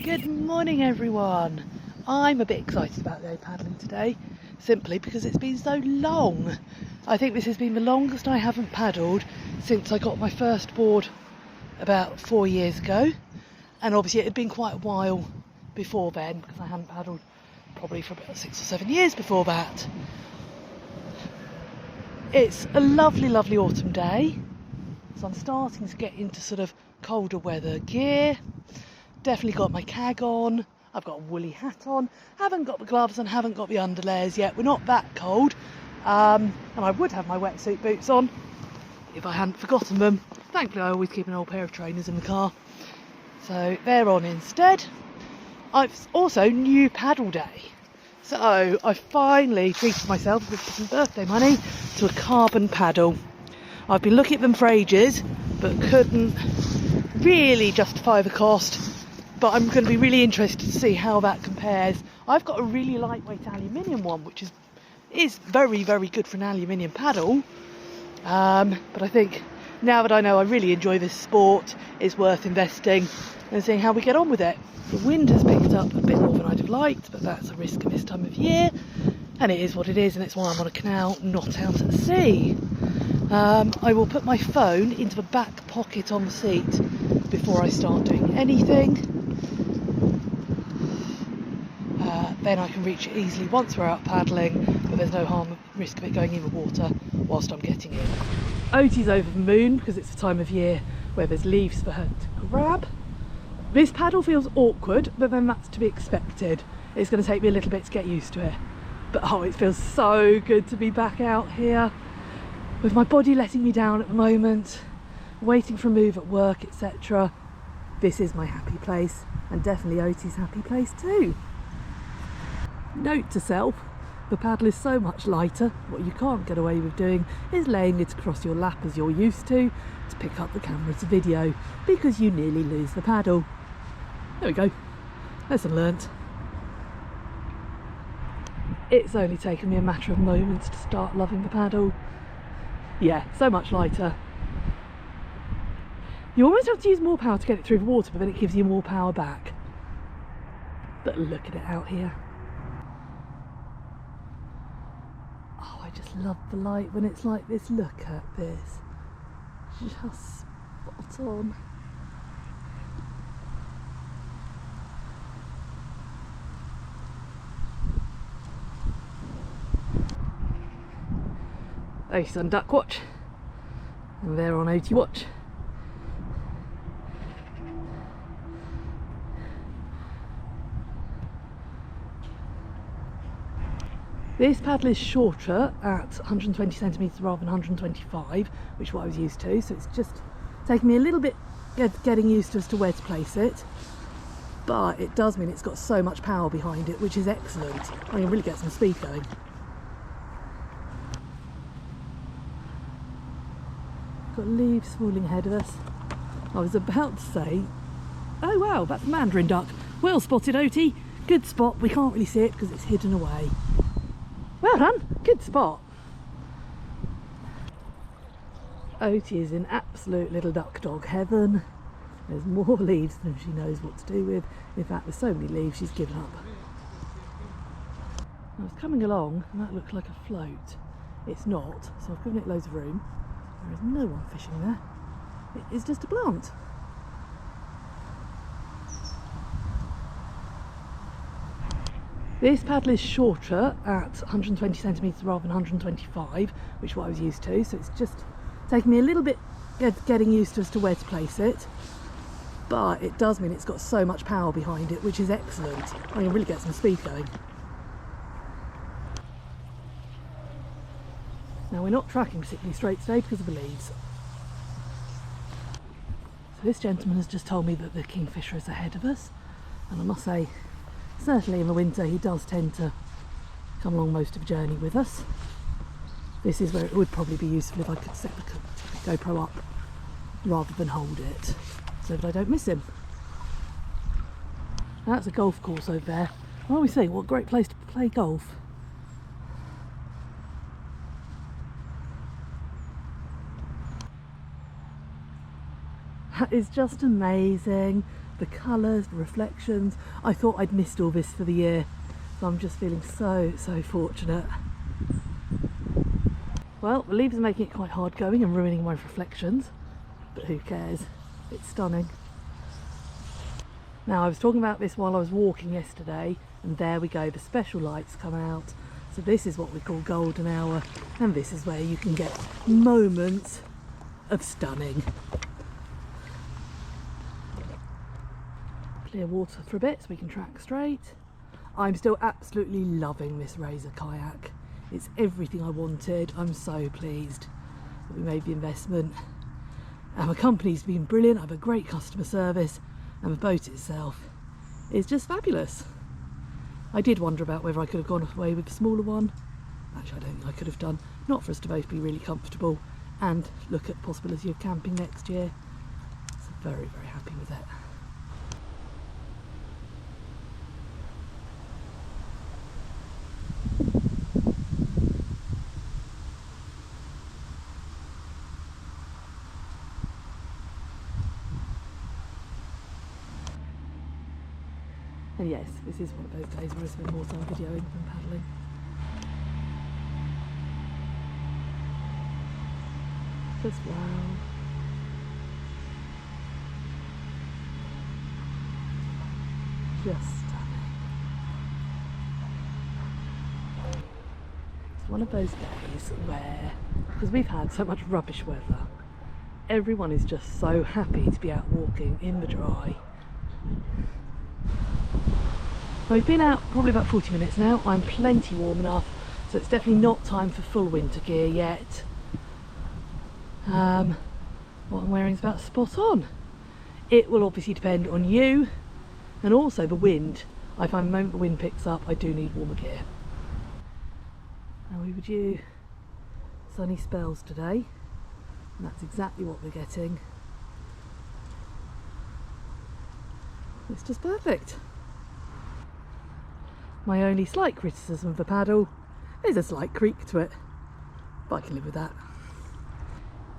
Good morning everyone. I'm a bit excited about go paddling today simply because it's been so long. I think this has been the longest I haven't paddled since I got my first board about 4 years ago, and obviously it had been quite a while before then because I hadn't paddled probably for about 6 or 7 years before that. It's a lovely autumn day, so I'm starting to get into sort of colder weather gear. Definitely got my cag on, I've got a woolly hat on, haven't got the gloves and haven't got the underlayers yet. We're not that cold, and I would have my wetsuit boots on if I hadn't forgotten them. Thankfully I always keep an old pair of trainers in the car, so they're on instead. I've also new paddle day, so I finally treated myself with some birthday money to a carbon paddle. I've been looking at them for ages but couldn't really justify the cost. But I'm going to be really interested to see how that compares. I've got a really lightweight aluminium one, which is very good for an aluminium paddle. But I think now that I know I really enjoy this sport, it's worth investing and seeing how we get on with it. The wind has picked up a bit more than I'd have liked, but that's a risk at this time of year. And it is what it is, and it's why I'm on a canal, not out at sea. I will put my phone into the back pocket on the seat before I start doing anything. Then I can reach it easily once we're out paddling, but there's no risk of it going in the water whilst I'm getting in. Oti's over the moon because it's the time of year where there's leaves for her to grab. This paddle feels awkward, but then that's to be expected. It's going to take me a little bit to get used to it. But oh, it feels so good to be back out here, with my body letting me down at the moment, waiting for a move at work, etc. This is my happy place, and definitely Oti's happy place too. Note to self, the paddle is so much lighter. What you can't get away with doing is laying it across your lap as you're used to pick up the camera to video, because you nearly lose the paddle. There we go, lesson learnt. It's only taken me a matter of moments to start loving the paddle. Yeah, so much lighter. You almost have to use more power to get it through the water, but then it gives you more power back. But look at it out here. Oh, I just love the light when it's like this. Look at this. Just spot on. Oti's on duck watch, and they're on Oti watch. This paddle is shorter at 120 centimetres rather than 125, which is what I was used to, so it's just taken me a little bit getting used to as to where to place it, but it does mean it's got so much power behind it, which is excellent. I can really get some speed going. Got leaves falling ahead of us. I was about to say, oh wow, that's a mandarin duck. Well spotted, Oti. Good spot. We can't really see it because it's hidden away. Well done, good spot. Oti is in absolute little duck dog heaven. There's more leaves than she knows what to do with. In fact, there's so many leaves she's given up. I was coming along and that looked like a float. It's not, so I've given it loads of room. There is no one fishing there. It is just a plant. This paddle is shorter at 120 centimetres rather than 125, which is what I was used to, so it's just taken me a little bit getting used to as to where to place it, but it does mean it's got so much power behind it, which is excellent. I can really get some speed going. Now we're not tracking particularly straight today because of the leaves. So this gentleman has just told me that the kingfisher is ahead of us, and I must say, certainly in the winter he does tend to come along most of the journey with us. This is where it would probably be useful if I could set the GoPro up rather than hold it, so that I don't miss him. Now that's a golf course over there. I always think, what a great place to play golf. That is just amazing. the colours, the reflections. I thought I'd missed all this for the year, so I'm just feeling so fortunate. Well, the leaves are making it quite hard going and ruining my reflections, but who cares? It's stunning. Now, I was talking about this while I was walking yesterday, and there we go, the special lights come out. So this is what we call golden hour, and this is where you can get moments of stunning. Clear water for a bit so we can track straight. I'm still absolutely loving this Razor kayak. It's everything I wanted. I'm so pleased that we made the investment. Our company's been brilliant. I have a great customer service, and the boat itself is just fabulous. I did wonder about whether I could have gone away with the smaller one. Actually, I don't think I could have done. Not for us to both be really comfortable and look at the possibility of camping next year. So very happy with it. And yes, this is one of those days where I spend more time videoing than paddling. Just wow. Just stunning. It's one of those days where, because we've had so much rubbish weather, everyone is just so happy to be out walking in the dry. We've been out probably about 40 minutes now. I'm plenty warm enough, so it's definitely not time for full winter gear yet. What I'm wearing is about spot on. It will obviously depend on you and also the wind. I find the moment the wind picks up, I do need warmer gear. Now we were due sunny spells today, and that's exactly what we're getting. It's just perfect. My only slight criticism of the paddle is a slight creak to it, but I can live with that.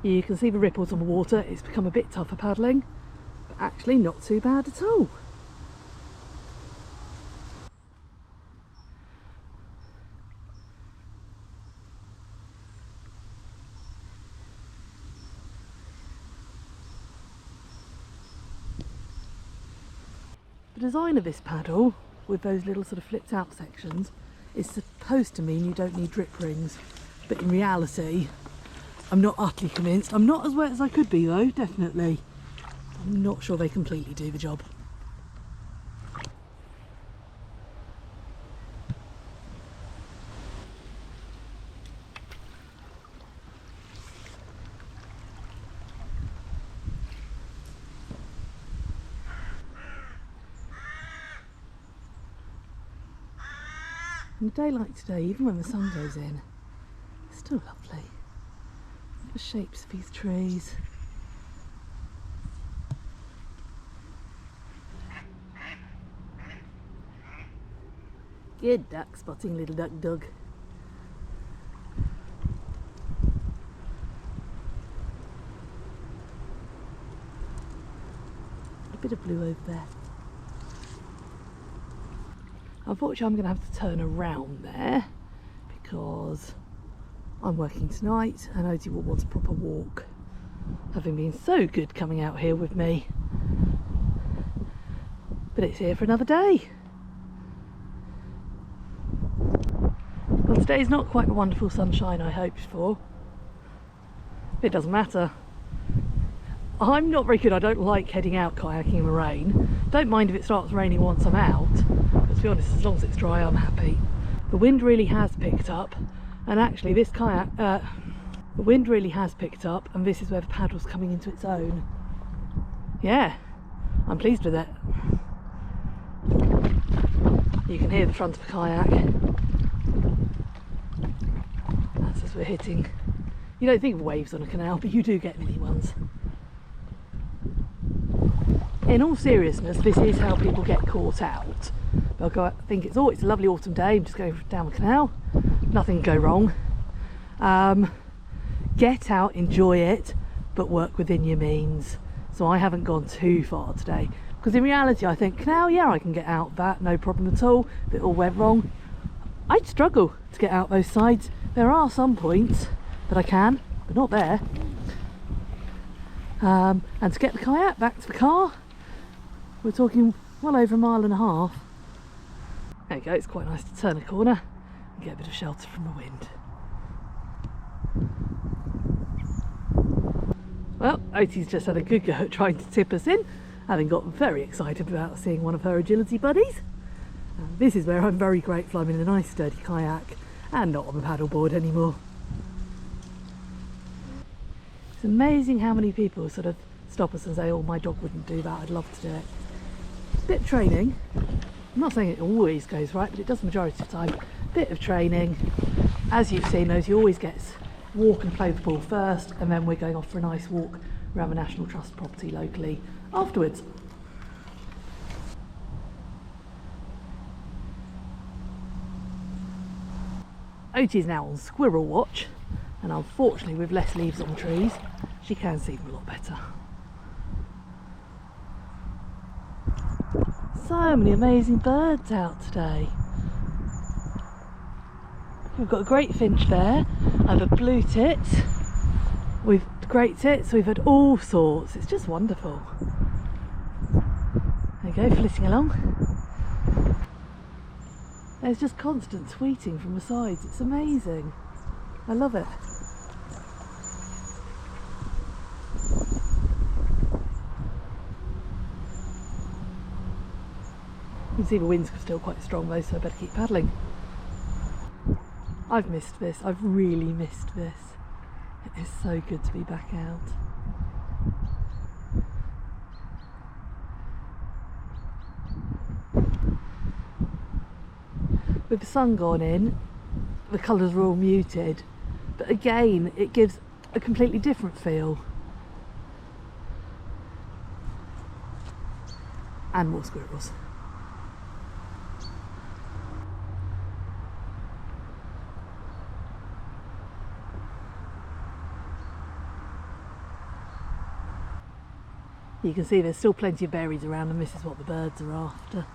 You can see the ripples on the water. It's become a bit tougher paddling, but actually not too bad at all. The design of this paddle, with those little sort of flipped out sections, is supposed to mean you don't need drip rings, but in reality I'm not utterly convinced. I'm not as wet as I could be though, definitely. I'm not sure they completely do the job. And a day like today, even when the sun goes in, it's still lovely. The shapes of these trees. Good duck spotting, little duck dog. A bit of blue over there. Unfortunately, I'm going to have to turn around there because I'm working tonight and Oti will want a proper walk, having been so good coming out here with me. But it's here for another day. Well, today's not quite the wonderful sunshine I hoped for. It doesn't matter. I'm not very good. I don't like heading out kayaking in the rain. Don't mind if it starts raining once I'm out. But to be honest, as long as it's dry, I'm happy. The wind really has picked up, and actually this kayak, the wind really has picked up, and this is where the paddle's coming into its own. Yeah, I'm pleased with it. You can hear the front of the kayak. That's as we're hitting. You don't think of waves on a canal, but you do get mini ones. In all seriousness, this is how people get caught out. They'll go, I think it's a lovely autumn day, I'm just going down the canal, nothing can go wrong. Get out, enjoy it, but work within your means. So I haven't gone too far today. Because in reality I think canal, yeah, I can get out that, no problem at all. If it all went wrong, I'd struggle to get out those sides. There are some points that I can, but not there. And to get the kayak back to the car, we're talking well over 1.5 miles. There you go, it's quite nice to turn a corner and get a bit of shelter from the wind. Well, Oti's just had a good go at trying to tip us in, having got very excited about seeing one of her agility buddies. This is where I'm very grateful I'm in a nice sturdy kayak and not on the paddleboard anymore. It's amazing how many people sort of stop us and say, oh, my dog wouldn't do that, I'd love to do it. Bit of training. I'm not saying it always goes right, but it does the majority of the time. Bit of training. As you've seen, those you always get walk and play with the ball first, and then we're going off for a nice walk around the National Trust property locally afterwards. Oti's now on squirrel watch, and unfortunately with less leaves on trees, she can see them a lot better. So many amazing birds out today. We've got a great finch there, I've had blue tits, we've great tits, we've had all sorts, it's just wonderful. There you go, flitting along. There's just constant tweeting from the sides, it's amazing. I love it. You can see the wind's still quite strong though, so I better keep paddling. I've missed this, I've really missed this. It is so good to be back out. With the sun gone in, the colours are all muted, but again it gives a completely different feel. And more squirrels. You can see there's still plenty of berries around, and this is what the birds are after.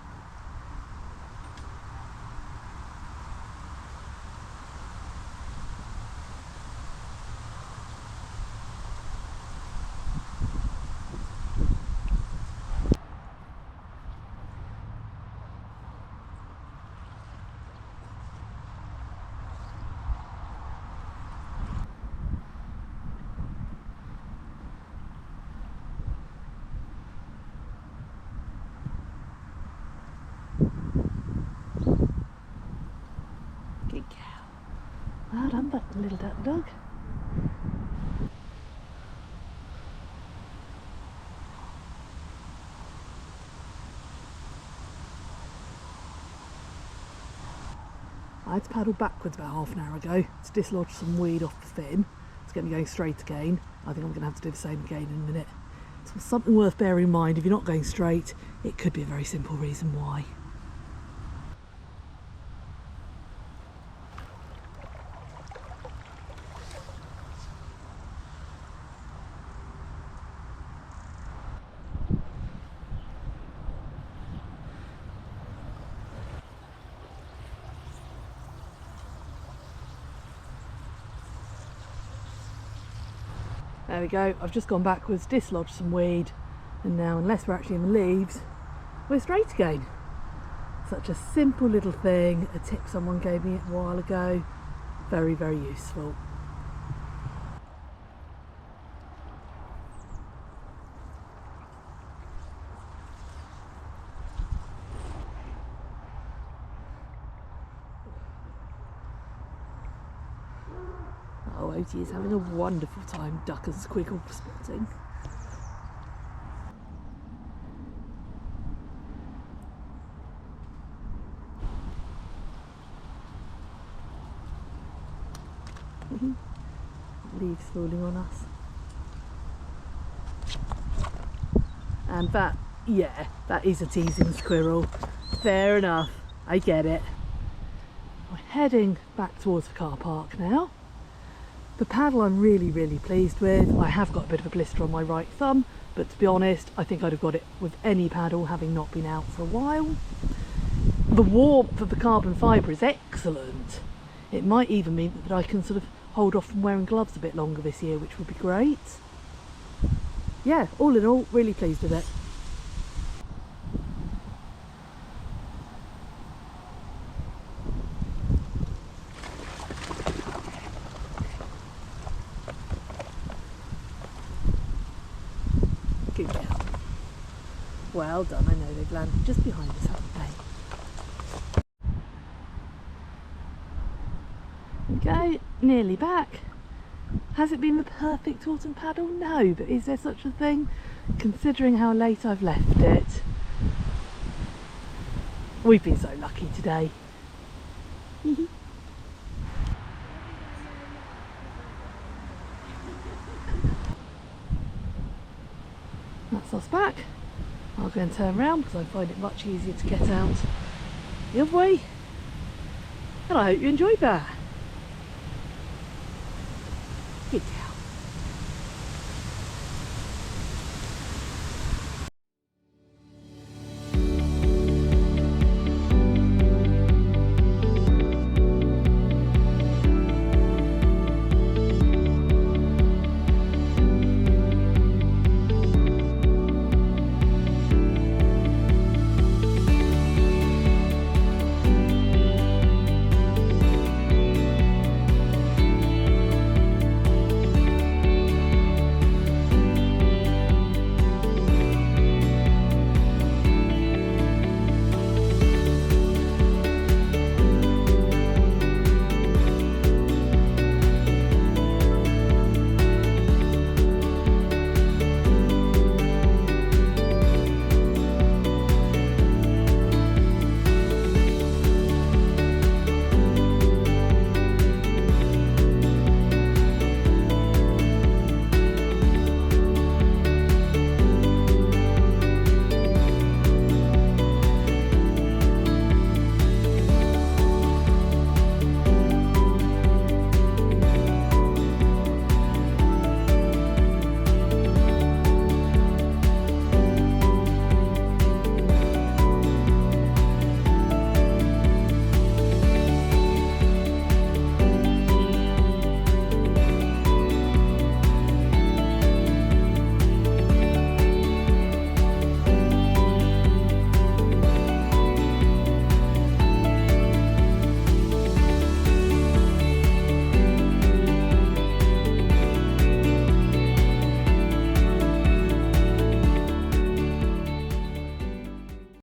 Good cow. Well done, but little duck dog. I had to paddle backwards about half an hour ago to dislodge some weed off the fin to get me going straight again. I think I'm going to have to do the same again in a minute. So something worth bearing in mind, if you're not going straight, it could be a very simple reason why. There we go, I've just gone backwards, dislodged some weed, and now, unless we're actually in the leaves, we're straight again. Such a simple little thing, a tip someone gave me a while ago. Very, very useful. Oh, Oti is having a wonderful time duck and squiggle spotting. Leaves falling on us. And that, yeah, that is a teasing squirrel. Fair enough, I get it. We're heading back towards the car park now. The paddle I'm really, really pleased with. I have got a bit of a blister on my right thumb, but to be honest, I think I'd have got it with any paddle, having not been out for a while. The warmth of the carbon fibre is excellent. It might even mean that I can sort of hold off from wearing gloves a bit longer this year, which would be great. Yeah, all in all, really pleased with it. Good girl. Well done. I know they've landed just behind us, haven't they? Go, nearly back. Has it been the perfect autumn paddle? No, but is there such a thing? Considering how late I've left it. We've been so lucky today. That's us back. I'll go and turn around because I find it much easier to get out the other way. And I hope you enjoyed that.